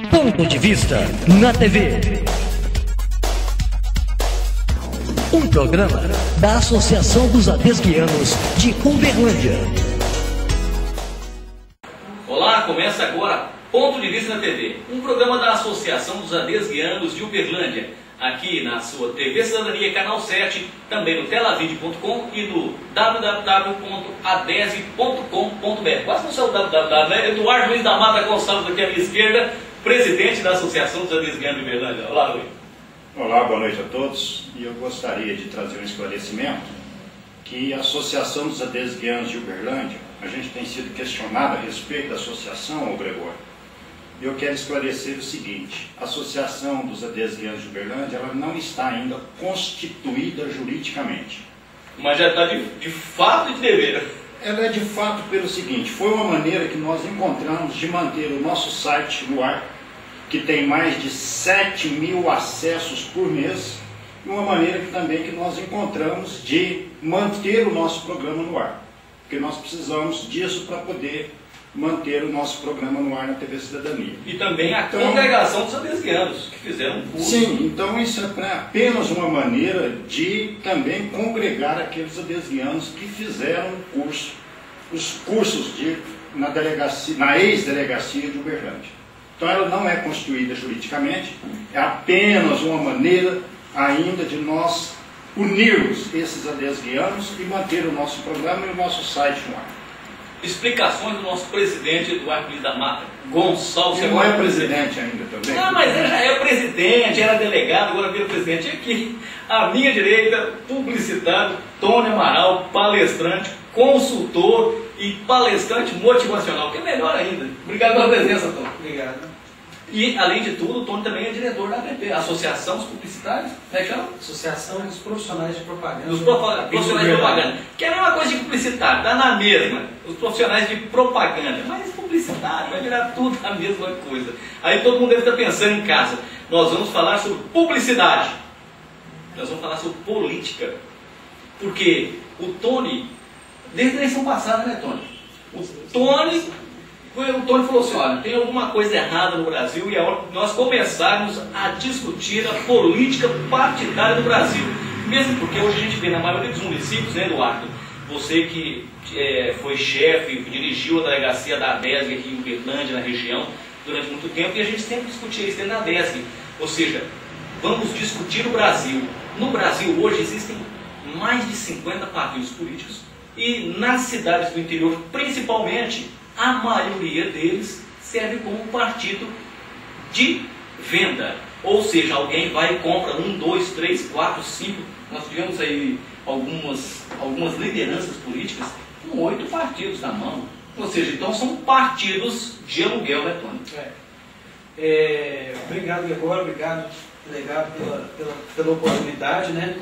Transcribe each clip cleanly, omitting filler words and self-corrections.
Ponto de Vista na TV. Um programa da Associação dos Adesguianos de Uberlândia. Olá, começa agora Ponto de Vista na TV, um programa da Associação dos Adesguianos de Uberlândia, aqui na sua TV Cidadania Canal 7, também no telavid.com e no www.adesg.com.br. Quase não sei o www, né? Eduardo Luiz da Mata Gonçalves aqui à minha esquerda, presidente da Associação dos Adesguianos de Uberlândia. Olá, Luiz. Olá, boa noite a todos. E eu gostaria de trazer um esclarecimento que a Associação dos Adesguianos de Uberlândia, a gente tem sido questionado a respeito da associação, Gregor. Eu quero esclarecer o seguinte: a Associação dos Adesguianos de Uberlândia, ela não está ainda constituída juridicamente. Mas já está de fato e de dever. Ela é de fato pelo seguinte: foi uma maneira que nós encontramos de manter o nosso site no ar, que tem mais de 7.000 acessos por mês, e uma maneira que também que nós encontramos de manter o nosso programa no ar, porque nós precisamos disso para poder manter o nosso programa no ar na TV Cidadania. E também a congregação dos adesguianos, que fizeram um curso. Sim, então isso é apenas uma maneira de também congregar aqueles adesguianos que fizeram o curso, os cursos na ex-delegacia de Uberlândia. Então ela não é constituída juridicamente, é apenas uma maneira ainda de nós unirmos esses adesguianos e manter o nosso programa e o nosso site no ar. Explicações do nosso presidente Eduardo Luiz da Mata Gonçalves. Ele não é presidente ainda também? Não, mas ele já é presidente, era delegado, agora vira presidente. Aqui, à minha direita, publicitário, Tony Amaral, palestrante, consultor e palestrante motivacional, que é melhor ainda. Obrigado pela presença, Tony. Obrigado. E, além de tudo, o Tony também é diretor da APP, Associação dos Publicitários, como é que chama? Associação dos Profissionais de Propaganda. Dos profissionais de propaganda. Que é a mesma coisa de publicitário, dá na mesma. Os profissionais de propaganda. Mas publicitário vai virar tudo a mesma coisa. Aí todo mundo deve estar pensando em casa. Nós vamos falar sobre publicidade. Nós vamos falar sobre política. Porque o Tony, desde a eleição passada, né, Tony? O Tony falou assim: olha, tem alguma coisa errada no Brasil e é hora que nós começarmos a discutir a política partidária do Brasil. Mesmo porque hoje a gente vê na maioria dos municípios, né, Eduardo? Você que foi chefe, dirigiu a delegacia da ADESG aqui em Uberlândia, na região, durante muito tempo, e a gente sempre discutia isso dentro da ADESG. Ou seja, vamos discutir o Brasil. No Brasil hoje existem mais de 50 partidos políticos e nas cidades do interior, principalmente, a maioria deles serve como um partido de venda. Ou seja, alguém vai e compra 1, 2, 3, 4, 5. Nós tivemos aí algumas lideranças políticas com 8 partidos na mão. Ou seja, então são partidos de aluguel, né, Tony? Obrigado, Gregório. Obrigado, delegado, pela oportunidade, né?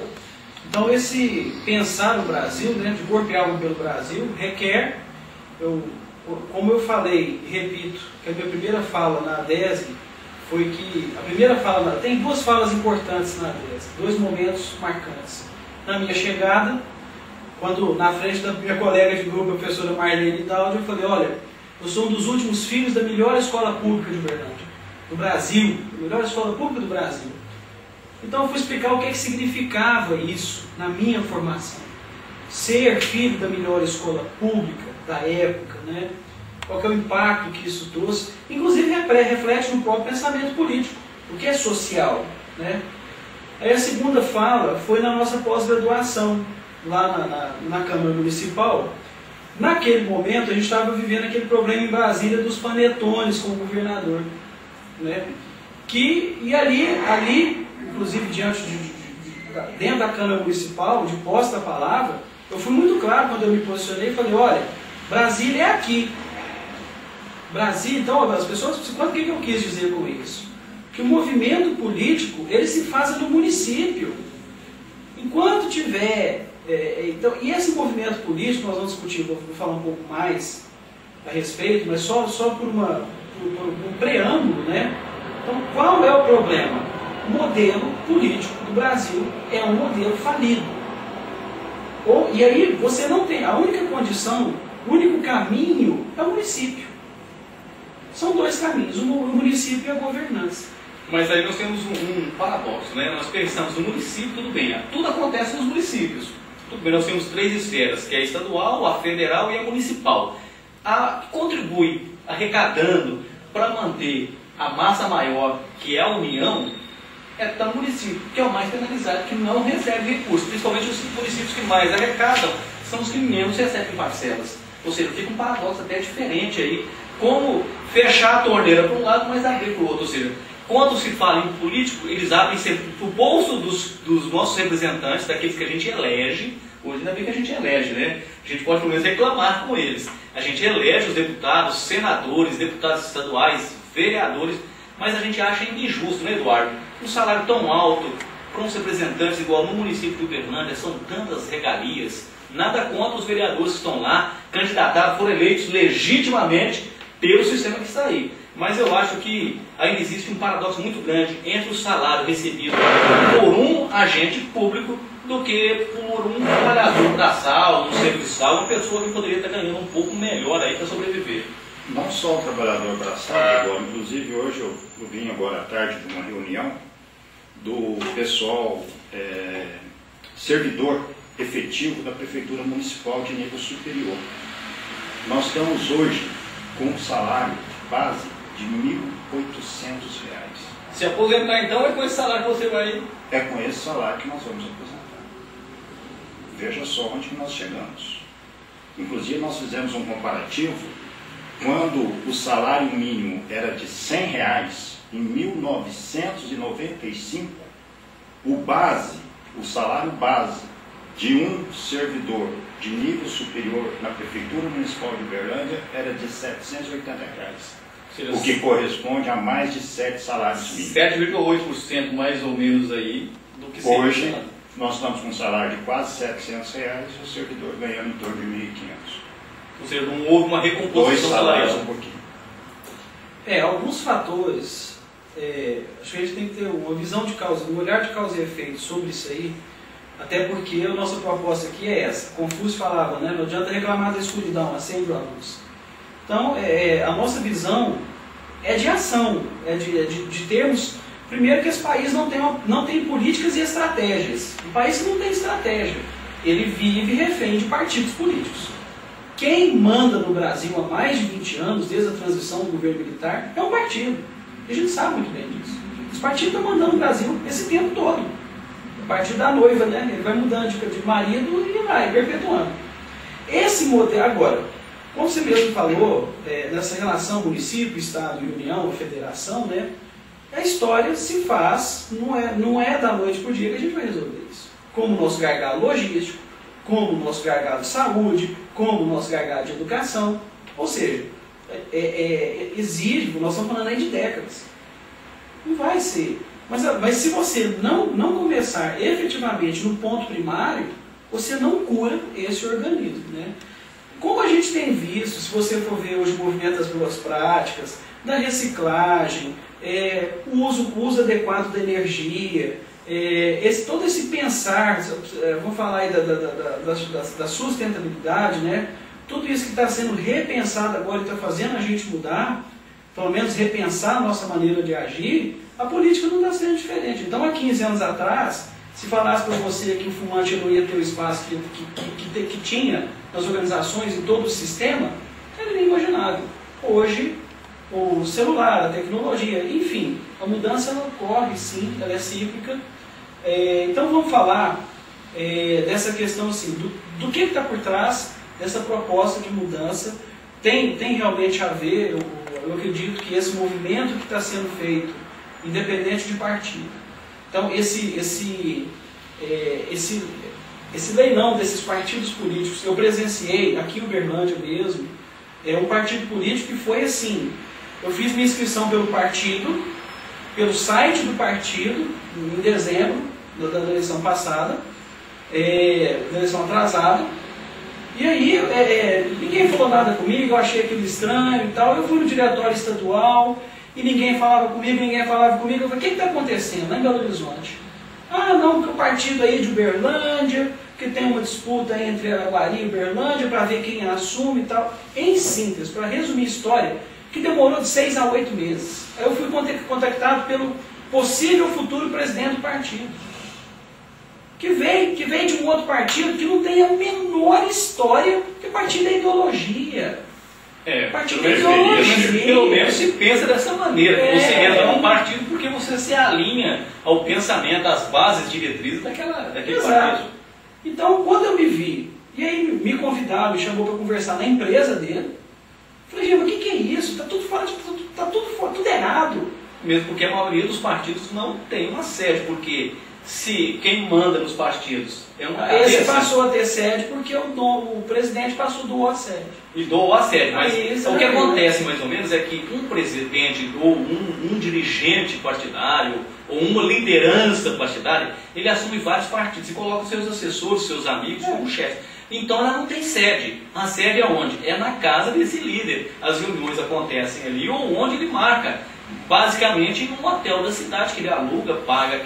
Então, esse pensar no Brasil, né, de golpear algo pelo Brasil, requer... Como eu falei, repito, que a minha primeira fala na ADESG foi que tem duas falas importantes na ADESG, dois momentos marcantes. Na minha chegada, quando na frente da minha colega de grupo, a professora Marlene Daldi, eu falei: olha, eu sou um dos últimos filhos da melhor escola pública de Uberlândia, do Brasil, a melhor escola pública do Brasil. Então eu fui explicar o que significava isso na minha formação. Ser filho da melhor escola pública da época, né? Qual que é o impacto que isso trouxe, inclusive reflete no próprio pensamento político, o que é social, né? Aí a segunda fala foi na nossa pós-graduação, lá na Câmara Municipal. Naquele momento a gente estava vivendo aquele problema em Brasília dos panetones com o governador, né? E ali, inclusive dentro da Câmara Municipal, de posse da palavra, eu fui muito claro quando eu me posicionei e falei: olha, Brasília é aqui. Brasília, então, as pessoas, o que eu quis dizer com isso? Que o movimento político, ele se faz no município. Enquanto tiver... então, e esse movimento político, nós vamos discutir, vou falar um pouco mais a respeito, mas só por um preâmbulo, né? Então, qual é o problema? O modelo político do Brasil é um modelo falido. E aí, você não tem... A única condição, o único caminho é o município. São dois caminhos, o município e a governança. Mas aí nós temos um paradoxo, né? Nós pensamos no município, tudo bem, tudo acontece nos municípios. Tudo bem, nós temos três esferas, que é a estadual, a federal e a municipal. A que contribui arrecadando para manter a massa maior, que é a União, é o município, que é o mais penalizado, que não recebe recursos. Principalmente os municípios que mais arrecadam são os que menos recebem parcelas. Ou seja, fica um paradoxo até diferente aí, como fechar a torneira para um lado, mas abrir para o outro. Ou seja, quando se fala em político, eles abrem sempre para o bolso dos nossos representantes, daqueles que a gente elege. Hoje ainda bem que a gente elege, né? A gente pode pelo menos reclamar com eles. A gente elege os deputados, senadores, deputados estaduais, vereadores, mas a gente acha injusto, né, Eduardo? Um salário tão alto para uns representantes, igual no município de Uberlândia, são tantas regalias. Nada contra os vereadores que estão lá, candidatados, foram eleitos legitimamente pelo sistema que está aí. Mas eu acho que ainda existe um paradoxo muito grande entre o salário recebido por um agente público do que por um trabalhador braçal, um serviçal, uma pessoa que poderia estar ganhando um pouco melhor aí para sobreviver. Não só o trabalhador braçal, agora, inclusive hoje eu vim agora à tarde de uma reunião do pessoal servidor efetivo da Prefeitura Municipal de nível superior. Nós estamos hoje com um salário base de R$ 1.800. Se aposentar então é com esse salário que você vai... É com esse salário que nós vamos aposentar. Veja só onde que nós chegamos. Inclusive nós fizemos um comparativo, quando o salário mínimo era de R$ 100, em 1995, o salário base de um servidor de nível superior na Prefeitura Municipal de Uberlândia era de R$ 780. O que corresponde a mais de 7 salários mínimos. 7,8% mais ou menos aí do que hoje nós estamos com um salário de quase R$ 700 e o servidor ganhando em torno de R$ 1.500. Ou seja, não houve uma recomposição salarial. Um pouquinho. Alguns fatores, acho que a gente tem que ter uma visão de causa, um olhar de causa e efeito sobre isso aí, até porque a nossa proposta aqui é essa. Confúcio falava, né? Não adianta reclamar da escuridão, acende a luz. Então, a nossa visão é de ação, de termos... Primeiro que esse país não tem políticas e estratégias. Um país que não tem estratégia, ele vive refém de partidos políticos. Quem manda no Brasil há mais de 20 anos, desde a transição do governo militar, é um partido. E a gente sabe muito bem disso. Os partidos estão mandando no Brasil esse tempo todo. O partido da noiva, né? Ele vai mudando de marido e vai perpetuando. Esse modelo, agora, como você mesmo falou, nessa relação município, Estado e União, federação, né? A história se faz, não é da noite para o dia que a gente vai resolver isso. Como o nosso gargalo logístico, como o nosso gargalo de saúde, como o nosso gargalo de educação. Ou seja, exige, nós estamos falando aí de décadas. Não vai ser. Mas se você não começar efetivamente no ponto primário, você não cura esse organismo, né? Como a gente tem visto, se você for ver hoje o movimento das boas práticas, da reciclagem, o uso adequado da energia, todo esse pensar, vamos falar aí da sustentabilidade, né? Tudo isso que está sendo repensado agora e está fazendo a gente mudar, pelo menos repensar a nossa maneira de agir, a política não está sendo diferente. Então, há 15 anos atrás, se falasse para você que o fumante não ia ter o espaço que tinha nas organizações e todo o sistema, era inimaginável. Hoje, o celular, a tecnologia, enfim, a mudança ela ocorre sim, ela é cíclica. Então vamos falar dessa questão assim, do que está por trás dessa proposta de mudança. Tem realmente a ver, eu acredito que esse movimento que está sendo feito, independente de partido. Então esse leilão desses partidos políticos, eu presenciei aqui em Uberlândia mesmo, um partido político que foi assim, eu fiz minha inscrição pelo partido, pelo site do partido, em dezembro da eleição passada, da eleição atrasada, e aí ninguém falou nada comigo, eu achei aquilo estranho e tal, eu fui no diretório estadual, e ninguém falava comigo, eu falei, o que está acontecendo lá em Belo Horizonte? Ah, não, porque o partido aí de Uberlândia, que tem uma disputa entre Araguari e Uberlândia para ver quem assume e tal. Em síntese, para resumir a história, que demorou de 6 a 8 meses. Aí eu fui contactado pelo possível futuro presidente do partido, que vem de um outro partido que não tem a menor história, que partido é ideologia. Partido é ideologia. Pelo menos se pensa dessa maneira, que você entra num partido porque você se alinha ao pensamento, às bases diretrizes daquele partido. Então, quando eu me vi, e aí me convidaram, me chamou para conversar na empresa dele, falei, gente, mas o que é isso? Está tudo fora, tudo errado. Mesmo porque a maioria dos partidos não tem uma sede, porque se quem manda nos partidos é uma cabeça. Esse passou a ter sede porque o presidente doou a sede. E doou a sede, mas o que acontece mais ou menos é que um presidente ou um dirigente partidário ou uma liderança partidária, ele assume vários partidos e coloca seus assessores, seus amigos como chefe. Então ela não tem sede. A sede é onde? É na casa desse líder. As reuniões acontecem ali ou onde ele marca. Basicamente em um hotel da cidade que ele aluga, paga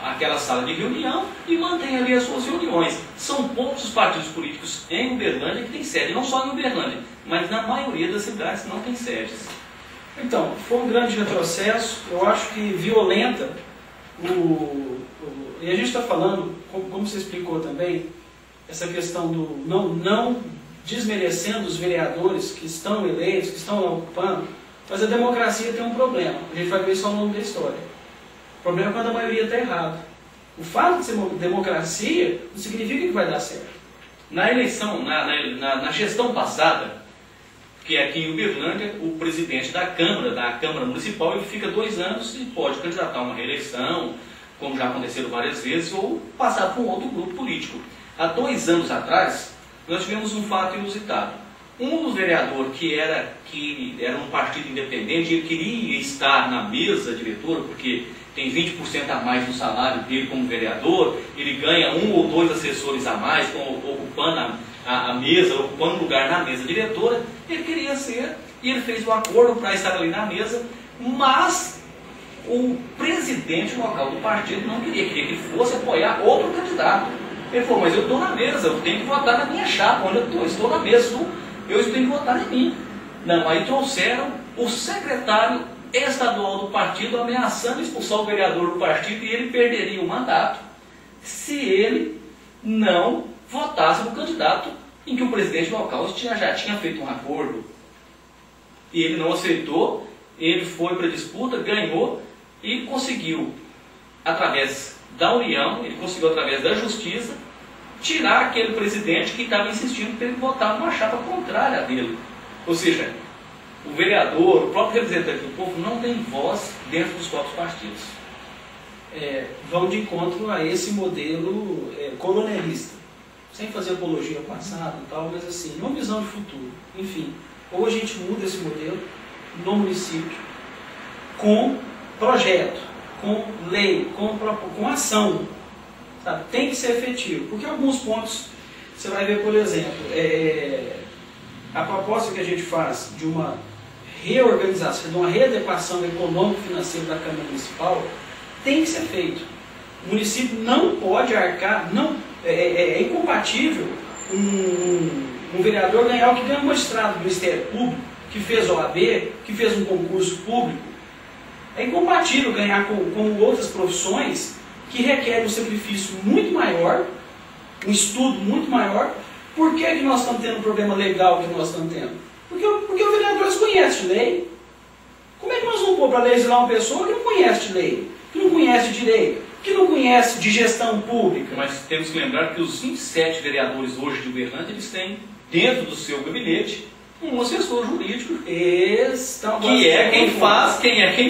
aquela sala de reunião e mantém ali as suas reuniões. São poucos os partidos políticos em Uberlândia que têm sede, não só em Uberlândia, mas na maioria das cidades não tem sedes. Então, foi um grande retrocesso, eu acho que violenta e a gente está falando, como você explicou também, essa questão do não desmerecendo os vereadores que estão eleitos, que estão lá ocupando. Mas a democracia tem um problema, a gente vai ver isso ao longo da história. O problema é quando a maioria está errada. O fato de ser uma democracia não significa que vai dar certo. Na eleição, na gestão passada, que é aqui em Uberlândia, o presidente da Câmara Municipal, ele fica 2 anos e pode candidatar a uma reeleição, como já aconteceu várias vezes, ou passar para um outro grupo político. Há 2 anos atrás, nós tivemos um fato inusitado. Um dos vereadores que era um partido independente, ele queria estar na mesa diretora, porque tem 20% a mais no salário dele como vereador, ele ganha 1 ou 2 assessores a mais, ocupando a mesa, ocupando lugar na mesa diretora. Ele queria ser, e ele fez um acordo para estar ali na mesa, mas o presidente local do partido não queria que ele fosse apoiar outro candidato. Ele falou, mas eu estou na mesa, eu tenho que votar na minha chapa, onde eu estou na mesa, eu tenho que votar em mim. Não, aí trouxeram o secretário estadual do partido ameaçando expulsar o vereador do partido e ele perderia o mandato se ele não votasse no candidato em que o presidente local já tinha feito um acordo. E ele não aceitou, ele foi para a disputa, ganhou e conseguiu, através da União, ele conseguiu através da Justiça, tirar aquele presidente que estava insistindo para ele votar numa chapa contrária a dele. Ou seja, o vereador, o próprio representante do povo não tem voz dentro dos próprios partidos. Vão de encontro a esse modelo colonialista, sem fazer apologia ao passado e tal, mas assim, uma visão de futuro. Enfim, ou a gente muda esse modelo no município com projeto, com lei, com ação. Sabe? Tem que ser efetivo, porque alguns pontos você vai ver, por exemplo, a proposta que a gente faz de uma reorganização, de uma readequação econômico-financeira da Câmara Municipal, tem que ser feito. O município não pode arcar, é incompatível um vereador ganhar o que ganha um magistrado do Ministério Público, que fez OAB, que fez um concurso público. É incompatível ganhar com outras profissões que requerem um sacrifício muito maior, um estudo muito maior. Por que nós estamos tendo um problema legal que nós estamos tendo? Porque o vereador desconhece de lei. Como é que nós vamos pôr para legislar uma pessoa que não conhece de lei, que não conhece de direito, que não conhece de gestão pública? Mas temos que lembrar que os 27 vereadores hoje de Uberlândia, eles têm dentro do seu gabinete um assessor jurídico, que é quem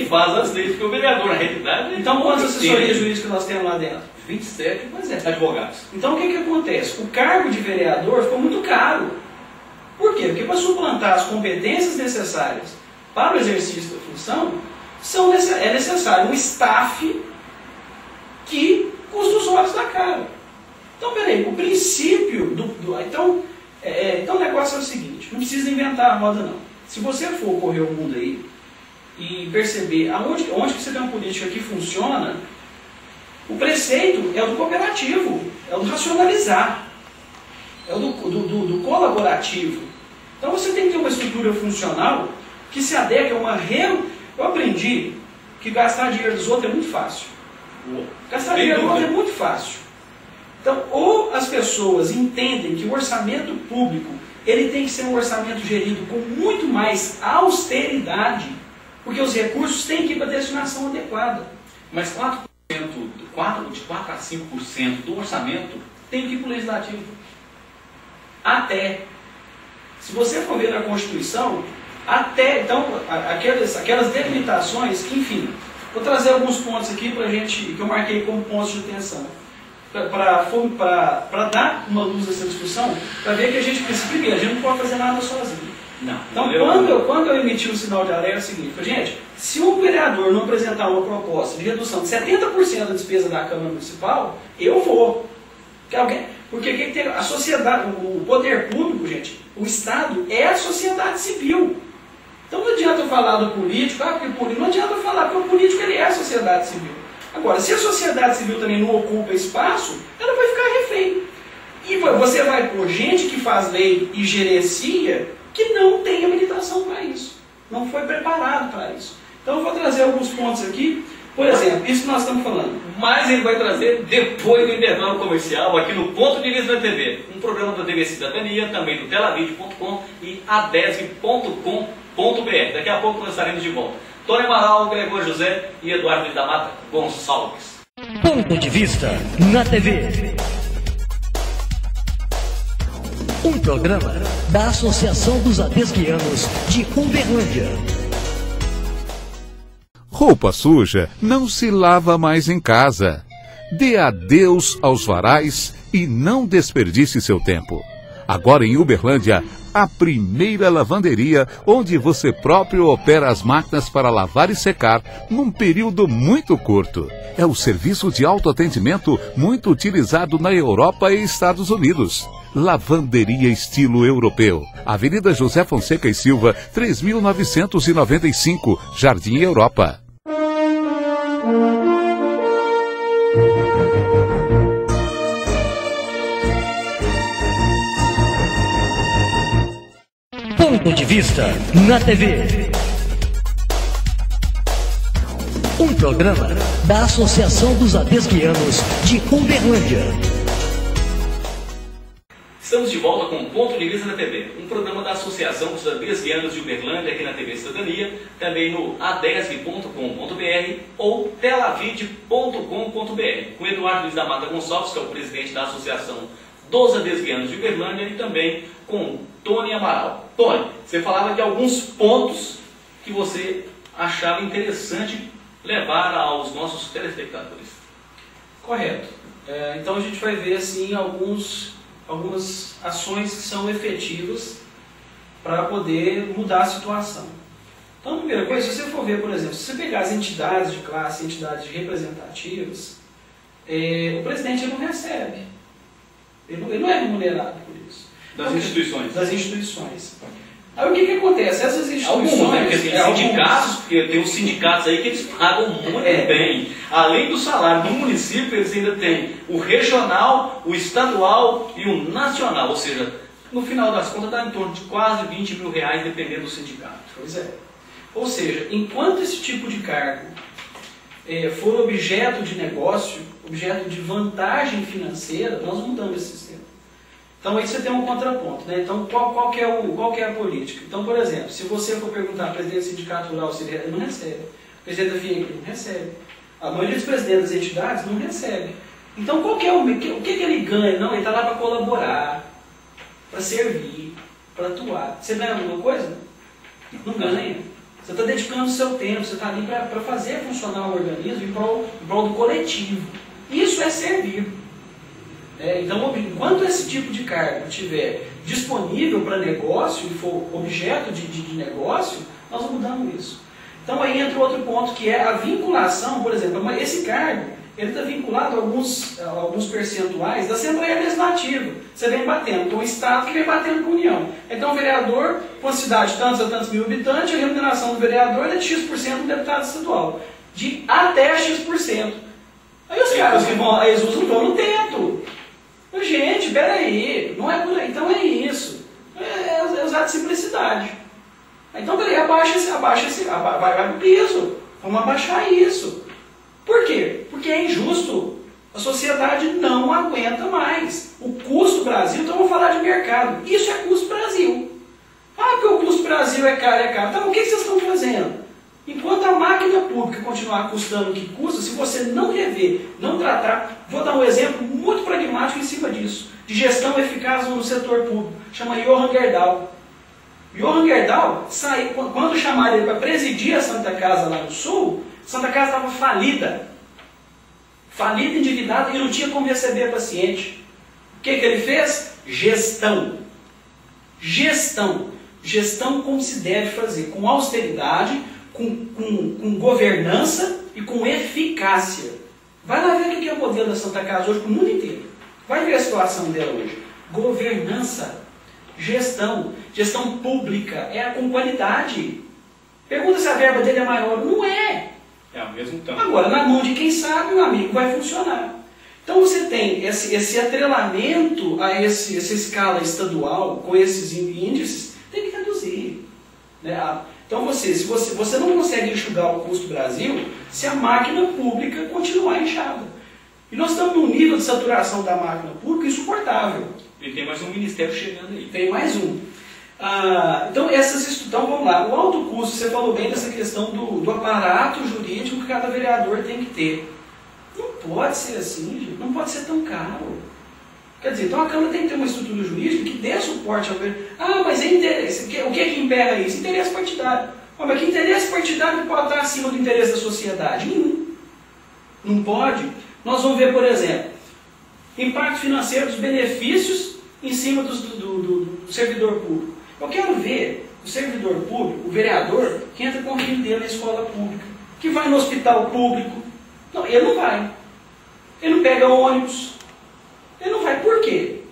faz as leis, porque o vereador, na realidade... Então, quantas assessorias jurídicas nós temos lá dentro? 27, advogados. Então, o que acontece? O cargo de vereador ficou muito caro. Por quê? Porque para suplantar as competências necessárias para o exercício da função, é necessário um staff que custa os olhos da cara. Então, peraí, o princípio então o negócio é o seguinte, não precisa inventar a roda não. Se você for correr o mundo aí e perceber onde que você tem uma política que funciona, o preceito é o do cooperativo, é o do racionalizar, é o do colaborativo. Então você tem que ter uma estrutura funcional que se adequa a uma Eu aprendi que gastar dinheiro dos outros é muito fácil. Gastar dinheiro dos outros é muito fácil. Então, ou as pessoas entendem que o orçamento público ele tem que ser um orçamento gerido com muito mais austeridade, porque os recursos têm que ir para a destinação adequada. Mas 4%, de 4 a 5% do orçamento tem que ir para o legislativo. Até. Se você for ver na Constituição, até, então, aquelas delimitações, enfim, vou trazer alguns pontos aqui pra gente, que eu marquei como pontos de atenção, para dar uma luz nessa discussão, para ver que a gente precisa, primeiro, a gente não pode fazer nada sozinho. Não. Então, quando eu emiti o sinal de alerta, é o seguinte, gente, se um vereador não apresentar uma proposta de redução de 70% da despesa da Câmara Municipal, eu vou. Porque quem tem a sociedade, o poder público, gente, o Estado é a sociedade civil. Então não adianta eu falar do político, porque o político, não adianta eu falar, porque o político ele é a sociedade civil. Agora, se a sociedade civil também não ocupa espaço, ela vai ficar refém. E você vai pôr gente que faz lei e gerencia que não tem habilitação para isso. Não foi preparado para isso. Então eu vou trazer alguns pontos aqui. Por exemplo, isso que nós estamos falando. Mas ele vai trazer depois do intervalo comercial, aqui no Ponto de Vista da TV. Um programa da TV Cidadania, também do telavid.com e adesv.com.br. Daqui a pouco nós estaremos de volta. Tony Amaral, Gregório José e Eduardo da Mata Gonçalves. Ponto de Vista na TV. Um programa da Associação dos Adesguianos de Uberlândia. Roupa suja não se lava mais em casa. Dê adeus aos varais e não desperdice seu tempo. Agora em Uberlândia, a primeira lavanderia onde você próprio opera as máquinas para lavar e secar num período muito curto. É o serviço de autoatendimento muito utilizado na Europa e Estados Unidos. Lavanderia estilo europeu. Avenida José Fonseca e Silva, 3.995, Jardim Europa. Ponto de Vista na TV. Um programa da Associação dos Adesguianos de Uberlândia. Estamos de volta com o Ponto de Vista na TV, um programa da Associação dos Adesguianos de Uberlândia, aqui na TV Cidadania, também no adesv.com.br ou telavid.com.br, com Eduardo Luiz da Mata Gonçalves, que é o presidente da Associação dos Adesguianos de Uberlândia, e também com Tony Amaral. Tony, você falava de alguns pontos que você achava interessante levar aos nossos telespectadores. Correto. Então a gente vai ver assim algumas ações que são efetivas para poder mudar a situação. Então, a primeira coisa, se você for ver, por exemplo, se você pegar as entidades de classe, entidades representativas, o presidente ele não recebe. Ele não é remunerado por isso. Das instituições. Das instituições. Aí o que acontece? Essas instituições... Alguns, né? Porque tem os sindicatos aí que eles pagam muito bem. Além do salário do município, eles ainda têm o regional, o estadual e o nacional. Ou seja, no final das contas dá em torno de quase 20 mil reais, dependendo do sindicato. Pois é. Ou seja, enquanto esse tipo de cargo for objeto de negócio, objeto de vantagem financeira, nós mudamos esse sistema. Então aí você tem um contraponto, né? Então qual que é a política? Então, por exemplo, se você for perguntar ao presidente do sindicato rural se ele não recebe, o presidente da FIENC não recebe, a maioria dos presidentes das entidades não recebe. Então o que ele ganha? Não, ele está lá para colaborar, para servir, para atuar. Você ganha alguma coisa? Não ganha. Você está dedicando o seu tempo, você está ali para fazer funcionar o organismo em prol do coletivo. Isso é servir. Então, enquanto esse tipo de cargo estiver disponível para negócio e for objeto de negócio, nós mudamos isso. Então aí entra outro ponto que é a vinculação, por exemplo, esse cargo ele está vinculado a alguns percentuais da Assembleia Legislativa. Você vem batendo com o Estado que vem batendo com a União. Então o vereador, com a cidade de tantos a tantos mil habitantes, a remuneração do vereador é de X% do deputado estadual. De até X%. Aí os caras que vão, eles usam no teto. Gente, peraí, não é por aí. Então é isso. É usar de simplicidade. Então, peraí, vai pro piso. Vamos abaixar isso. Por quê? Porque é injusto. A sociedade não aguenta mais. O custo Brasil, então vamos falar de mercado. Isso é custo Brasil. Ah, porque o custo Brasil é caro, é caro. Então, o que vocês estão fazendo? Enquanto a máquina pública continuar custando o que custa, se você não rever, não tratar, vou dar um exemplo muito pragmático em cima disso, de gestão eficaz no setor público, chama Johann Gerdau. Johann Gerdau, quando chamaram ele para presidir a Santa Casa lá no Sul, Santa Casa estava falida, endividada e não tinha como receber paciente. O que ele fez? Gestão como se deve fazer, com austeridade, com governança e com eficácia. Vai lá ver o que é o modelo da Santa Casa hoje para o mundo inteiro. Vai ver a situação dela hoje. Governança, gestão pública, é com qualidade. Pergunta se a verba dele é maior. Não é. É ao mesmo tempo. Agora, na mão de quem sabe, meu amigo, vai funcionar. Então você tem esse atrelamento a essa escala estadual com esses índices, tem que reduzir. Né? Então se você não consegue enxugar o custo Brasil se a máquina pública continuar inchada. E nós estamos num nível de saturação da máquina pública insuportável. E tem mais um ministério chegando aí. Tem mais um. Então vamos lá. O alto custo, você falou bem dessa questão do aparato jurídico que cada vereador tem que ter. Não pode ser assim, gente. Não pode ser tão caro. Quer dizer, então a Câmara tem que ter uma estrutura jurídica que dê suporte ao governo. Ah, mas é interesse. O que é que emperra isso? Interesse partidário. Mas que interesse partidário pode estar acima do interesse da sociedade? Nenhum. Não pode. Nós vamos ver, por exemplo, impacto financeiro dos benefícios em cima do servidor público. Eu quero ver o servidor público, o vereador, que entra com o filho dele na escola pública, que vai no hospital público. Não, ele não vai. Ele não pega ônibus. Ele não vai. Por quê?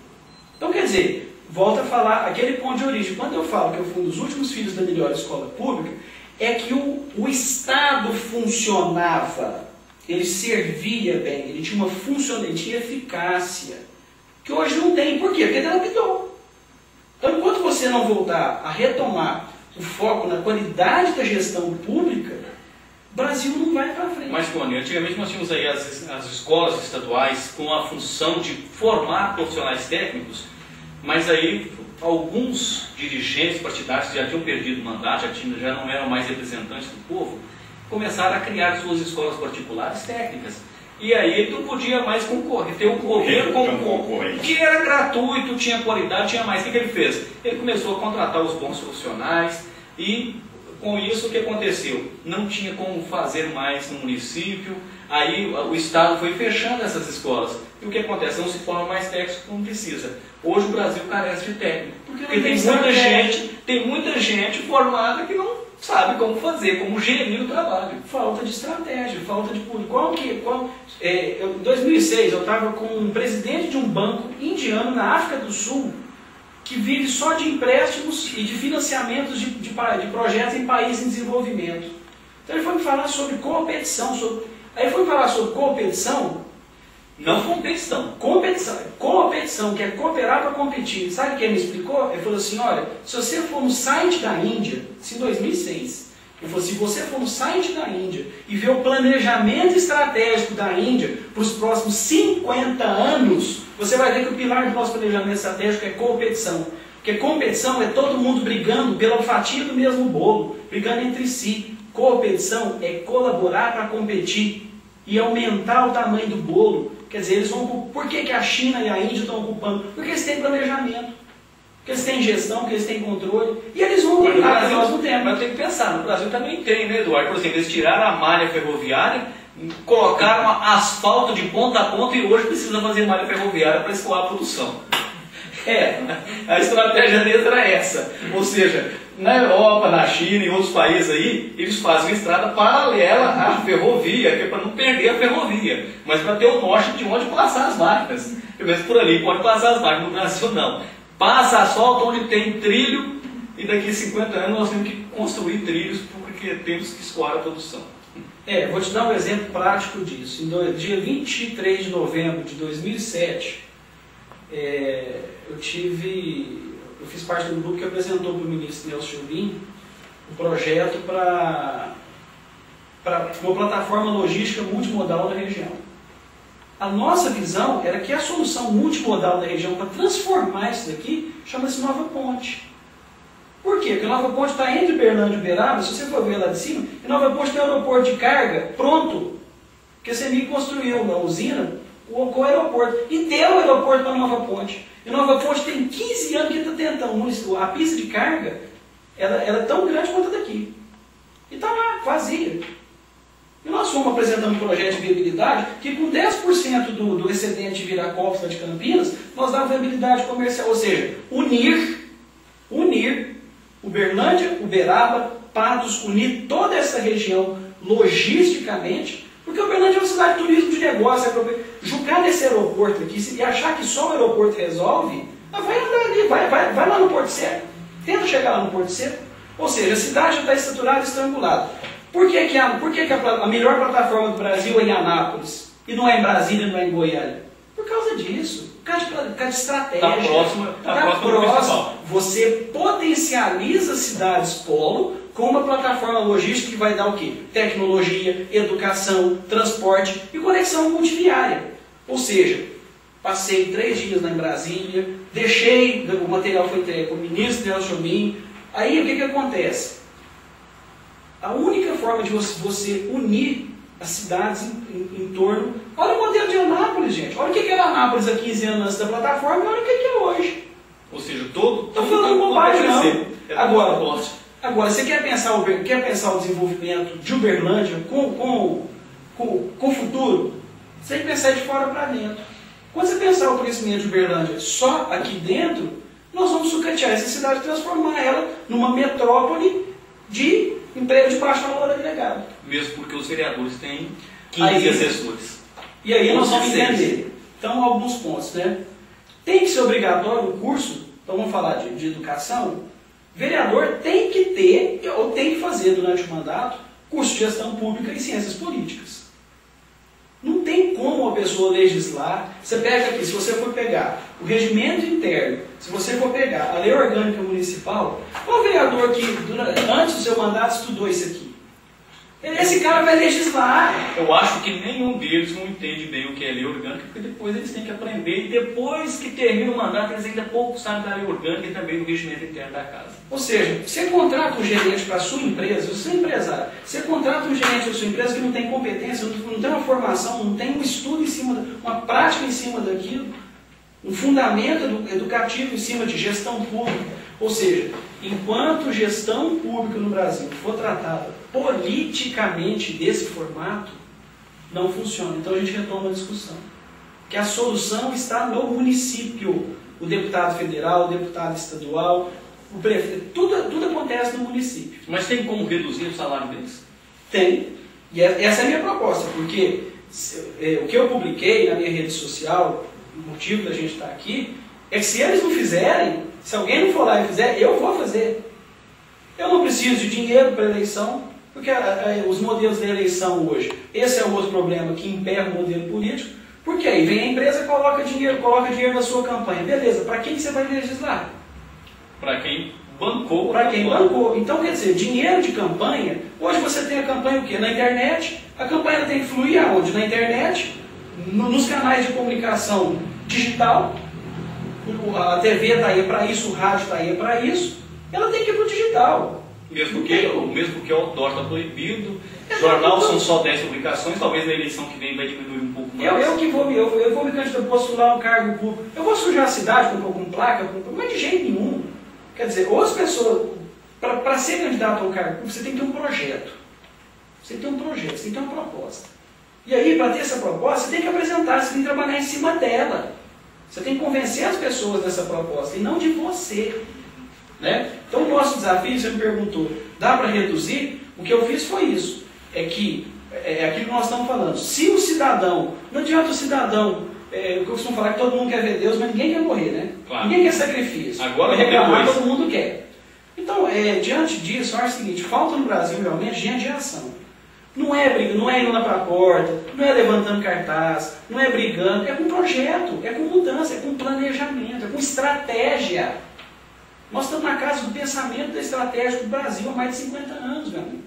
Então, quer dizer, volta a falar aquele ponto de origem. Quando eu falo que eu fui um dos últimos filhos da melhor escola pública, é que o Estado funcionava, ele servia bem, ele tinha uma funcionalidade, ele tinha eficácia, que hoje não tem. Por quê? Porque ele lapidou. Então, enquanto você não voltar a retomar o foco na qualidade da gestão pública, o Brasil não vai para frente. Mas, Tony, antigamente nós tínhamos aí as escolas estaduais com a função de formar profissionais técnicos, mas aí alguns dirigentes partidários que já tinham perdido o mandato, já não eram mais representantes do povo, começaram a criar suas escolas particulares técnicas. E aí tu podia mais concorrer, ter um governo concorrente, que era gratuito, tinha qualidade, tinha mais. O que ele fez? Ele começou a contratar os bons profissionais e com isso o que aconteceu? Não tinha como fazer mais no município, aí o Estado foi fechando essas escolas. E o que acontece? Não se forma mais técnico como precisa. Hoje o Brasil carece de técnico. Porque tem muita gente formada que não sabe como fazer, como gerir o trabalho. Falta de estratégia, falta de público. Em 2006 eu estava com um presidente de um banco indiano na África do Sul que vive só de empréstimos e de financiamentos de projetos em países em desenvolvimento. Então ele foi me falar sobre competição. Aí foi falar sobre competição. Não competição. Competição, que é cooperar para competir. Sabe o que ele me explicou? Ele falou assim, olha, se você for no site da Índia, isso em 2006, ele falou, se você for no site da Índia e ver o planejamento estratégico da Índia para os próximos 50 anos, você vai ver que o pilar do nosso planejamento estratégico é competição. Porque competição é todo mundo brigando pela fatia do mesmo bolo, brigando entre si. Competição é colaborar para competir e aumentar o tamanho do bolo. Quer dizer, eles vão. Por que a China e a Índia estão ocupando? Porque eles têm planejamento, porque eles têm gestão, porque eles têm controle. E eles vão brigar, nós não temos. Mas tem que pensar, no Brasil também tem, né, Eduardo? Por exemplo, eles tiraram a malha ferroviária, colocaram asfalto de ponta a ponta e hoje precisa fazer malha ferroviária para escoar a produção. A estratégia deles era essa. Ou seja, na Europa, na China e outros países aí, eles fazem uma estrada paralela à ferrovia, que é para não perder a ferrovia, mas para ter o norte de onde passar as máquinas. Pelo menos por ali pode passar as máquinas, no Brasil não. Passa asfalto onde tem trilho e daqui a 50 anos nós temos que construir trilhos porque temos que escoar a produção. Vou te dar um exemplo prático disso. No dia 23 de novembro de 2007, eu fiz parte do grupo que apresentou para o ministro Nelson Jobim projeto para uma plataforma logística multimodal na região. A nossa visão era que a solução multimodal da região para transformar isso daqui chama-se Nova Ponte. Por quê? Porque Nova Ponte está entre Uberlândia e Uberaba, se você for ver lá de cima, e Nova Ponte tem um aeroporto de carga pronto, porque a CEMIG construiu uma usina com o aeroporto, e deu o aeroporto para Nova Ponte. E Nova Ponte tem 15 anos que está tentando, a pista de carga, ela é tão grande quanto a daqui. E está lá, vazia. E nós fomos apresentando um projeto de viabilidade que com 10% do excedente de Viracopos lá de Campinas, nós dávamos viabilidade comercial, ou seja, unir Uberlândia, Uberaba, Patos, unir toda essa região logisticamente, porque Uberlândia é uma cidade de turismo de negócio, jogar nesse aeroporto aqui e achar que só o aeroporto resolve, vai andar ali, vai lá no Porto Seco, tenta chegar lá no Porto Seco, ou seja, a cidade já está estruturada e estrangulada. Por que a melhor plataforma do Brasil é em Anápolis, e não é em Brasília, não é em Goiânia? Por causa disso, por causa de estratégia. Está próximo. Você potencializa cidades polo com uma plataforma logística que vai dar o quê? Tecnologia, educação, transporte e conexão multiviária. Ou seja, passei 3 dias lá em Brasília, o material foi entregue para o ministro Nelson Jobim. Aí o que acontece? A única forma de você unir as cidades em torno... Olha o modelo de Anápolis, gente. Olha o que era Anápolis há 15 anos antes da plataforma e olha o que é hoje. Ou seja, todo... Estou falando bobagem, não. Agora, você quer pensar o desenvolvimento de Uberlândia com o futuro? Você tem que pensar de fora para dentro. Quando você pensar o crescimento de Uberlândia só aqui dentro, nós vamos sucatear essa cidade e transformar ela numa metrópole de emprego de baixo valor agregado. Mesmo porque os vereadores têm 15 assessores. E aí nós vamos entender. Então, alguns pontos, né? Tem que ser obrigatório o curso, então vamos falar de educação. Vereador tem que ter, ou tem que fazer durante o mandato, curso de gestão pública e ciências políticas. Não tem como a pessoa legislar. Você pega aqui, se você for pegar o regimento interno, se você for pegar a lei orgânica municipal, qual vereador que antes do seu mandato estudou isso aqui? Esse cara vai legislar. Eu acho que nenhum deles não entende bem o que é lei orgânica, porque depois eles têm que aprender, e depois que termina o mandato, eles ainda pouco sabem da lei orgânica e também do regimento interno da casa. Ou seja, você contrata um gerente para a sua empresa, você é empresário, você contrata um gerente para a sua empresa que não tem competência, não tem uma formação, não tem um estudo em cima, uma prática em cima daquilo, um fundamento educativo em cima de gestão pública. Ou seja, enquanto gestão pública no Brasil for tratada politicamente desse formato, não funciona. Então a gente retoma a discussão. Que a solução está no município. O deputado federal, o deputado estadual, o prefeito, tudo acontece no município. Mas tem como reduzir o salário deles? Tem. E essa é a minha proposta, porque o que eu publiquei na minha rede social, o motivo da gente estar aqui, é que se eles não fizerem, se alguém não for lá e fizer, eu vou fazer. Eu não preciso de dinheiro para eleição, porque os modelos de eleição hoje, esse é o outro problema que emperra o modelo político, porque aí vem a empresa e coloca dinheiro na sua campanha. Beleza, para quem você vai legislar? Para quem bancou. Para quem bancou. Então, quer dizer, dinheiro de campanha, hoje você tem a campanha o quê? Na internet. A campanha tem que fluir aonde? Na internet, nos canais de comunicação digital. A TV está aí para isso, o rádio está aí para isso. Ela tem que ir para o digital. Mesmo que o outdoor está proibido, jornal são só 10 publicações, talvez na eleição que vem vai diminuir um pouco mais. Eu vou me candidatar, postular um cargo público. Eu vou sujar a cidade com placa, mas de jeito nenhum. Quer dizer, ou as pessoas, para ser candidato a um cargo público, você tem que ter um projeto. Você tem que ter um projeto, você tem que ter uma proposta. E aí, para ter essa proposta, você tem que apresentar, você tem que trabalhar em cima dela. Você tem que convencer as pessoas dessa proposta, e não de você. Né? Então, o nosso desafio, você me perguntou, dá para reduzir? O que eu fiz foi isso. É aquilo que nós estamos falando. Se o cidadão, não adianta o cidadão, o que eu costumo falar é que todo mundo quer ver Deus, mas ninguém quer morrer, né? Claro. Ninguém quer sacrifício. Agora reclamar, todo mundo quer. Então, diante disso, eu acho o seguinte, falta no Brasil realmente gente de ação. Não é brigando, não é indo lá para a porta, não é levantando cartaz, não é brigando, é com projeto, é com mudança, é com planejamento, é com estratégia. Nós estamos na casa do pensamento estratégico do Brasil há mais de 50 anos, meu amigo.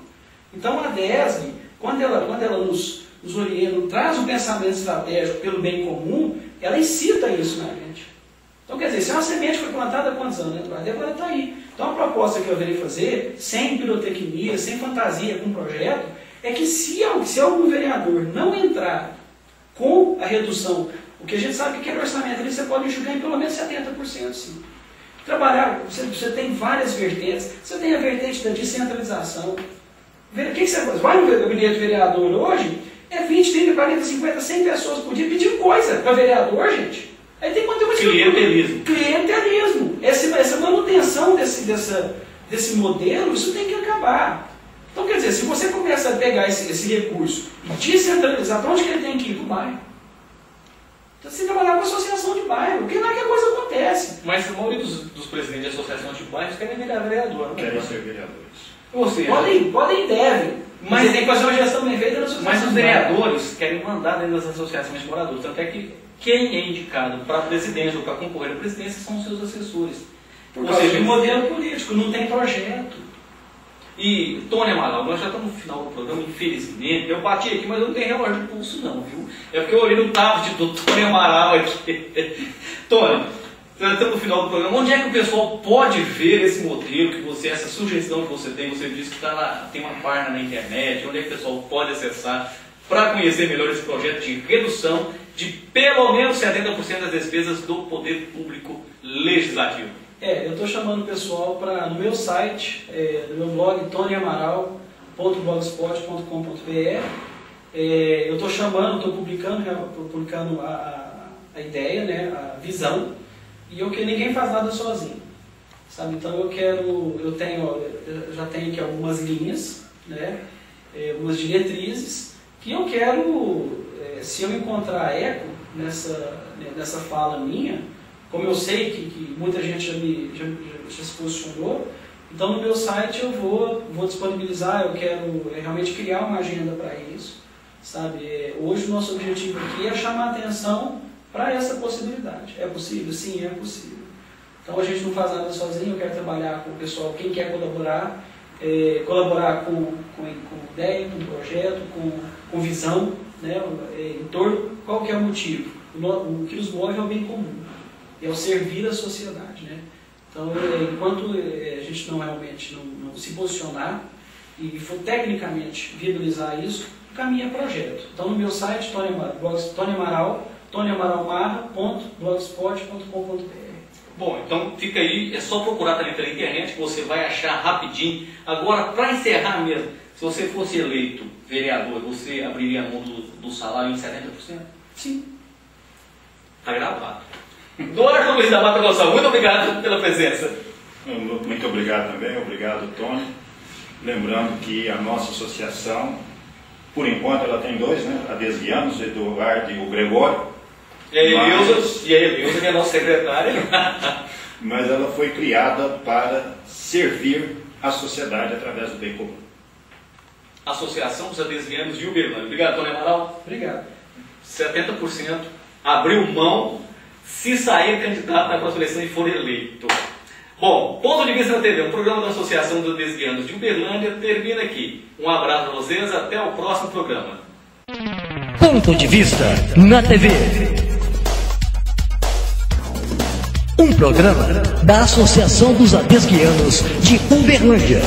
Então a DESG, quando ela nos orienta, traz o pensamento estratégico pelo bem comum, ela incita isso na gente. Então, quer dizer, se uma semente foi plantada há quantos anos, Eduardo? Agora está aí. Então, a proposta que eu virei fazer, sem pirotecnia, sem fantasia, com projeto, é que se algum vereador não entrar com a redução, o que a gente sabe que aquele orçamento ali você pode enxugar em pelo menos 70%, sim. Trabalhar, você tem várias vertentes, você tem a vertente da descentralização. O que você faz? Vai no gabinete de vereador hoje, é 20, 30, 40, 50, 100 pessoas por dia pedindo coisa para vereador, gente. Aí tem que manter uma clientelismo. Clientelismo. Essa manutenção desse modelo, isso tem que acabar. Então, quer dizer, se você começa a pegar esse recurso e descentralizar, para onde que ele tem que ir? Para o bairro. Então, você tem que trabalhar com a associação de bairro, porque não é que a coisa acontece. Mas a maioria dos presidentes de associações de bairros querem virar vereador. Querem ser vereadores. Ou seja, podem e devem. Mas tem que fazer uma gestão bem feita na associação. Mas os vereadores querem mandar dentro das associações de moradores. Tanto é que quem é indicado para a presidência ou para concorrer à presidência são os seus assessores. Ou seja, modelo político, não tem projeto. E, Tony Amaral, nós já estamos no final do programa, infelizmente. Eu bati aqui, mas eu não tenho relógio de pulso não, viu? É porque eu olhei no tablet do Tony Amaral aqui. Tony, nós estamos no final do programa. Onde é que o pessoal pode ver esse modelo, essa sugestão que você tem? Você disse que tem uma página na internet. Onde é que o pessoal pode acessar para conhecer melhor esse projeto de redução de pelo menos 70% das despesas do poder público legislativo? Eu estou chamando o pessoal para, no meu site, no meu blog, tonyamaral.blogspot.com.br, eu estou publicando a ideia, né, a visão, e ninguém faz nada sozinho, sabe? Então eu já tenho aqui algumas linhas, né, algumas diretrizes, que eu quero, se eu encontrar eco nessa fala minha, como eu sei que muita gente já se posicionou, então no meu site eu vou disponibilizar, eu quero realmente criar uma agenda para isso, sabe? Hoje o nosso objetivo aqui é chamar atenção para essa possibilidade. É possível? Sim, é possível. Então a gente não faz nada sozinho, eu quero trabalhar com o pessoal, quem quer colaborar, colaborar com ideia, com projeto, com visão, né? Em torno, qual que é o motivo? O que nos move é o bem comum. É o servir a sociedade, né? Então, enquanto a gente realmente não se posicionar e for tecnicamente viabilizar isso, o caminho é projeto. Então, no meu site, tonyamaral.blogspot.com.br. Bom, então fica aí, é só procurar também pela internet que você vai achar rapidinho. Agora, para encerrar mesmo, se você fosse eleito vereador, você abriria a mão do salário em 70%? Sim. Está gravado. Eduardo Luiz da Mata Gonçalves, muito obrigado pela presença. Muito obrigado também, obrigado, Tony. Lembrando que a nossa associação, por enquanto, ela tem dois, né? A Desvianos, o Eduardo e o Gregório. E a Eleusa, que é a nossa secretária. Mas ela foi criada para servir a sociedade através do bem comum. Associação dos Adesvianos de Uberlândia. Obrigado, Tony Amaral. Obrigado. 70% abriu mão se sair candidato na próxima eleição e for eleito. Bom, Ponto de Vista na TV, um programa da Associação dos Desvianos de Uberlândia, termina aqui. Um abraço para vocês, até o próximo programa. Ponto de Vista na TV. Um programa da Associação dos Adesvianos de Uberlândia.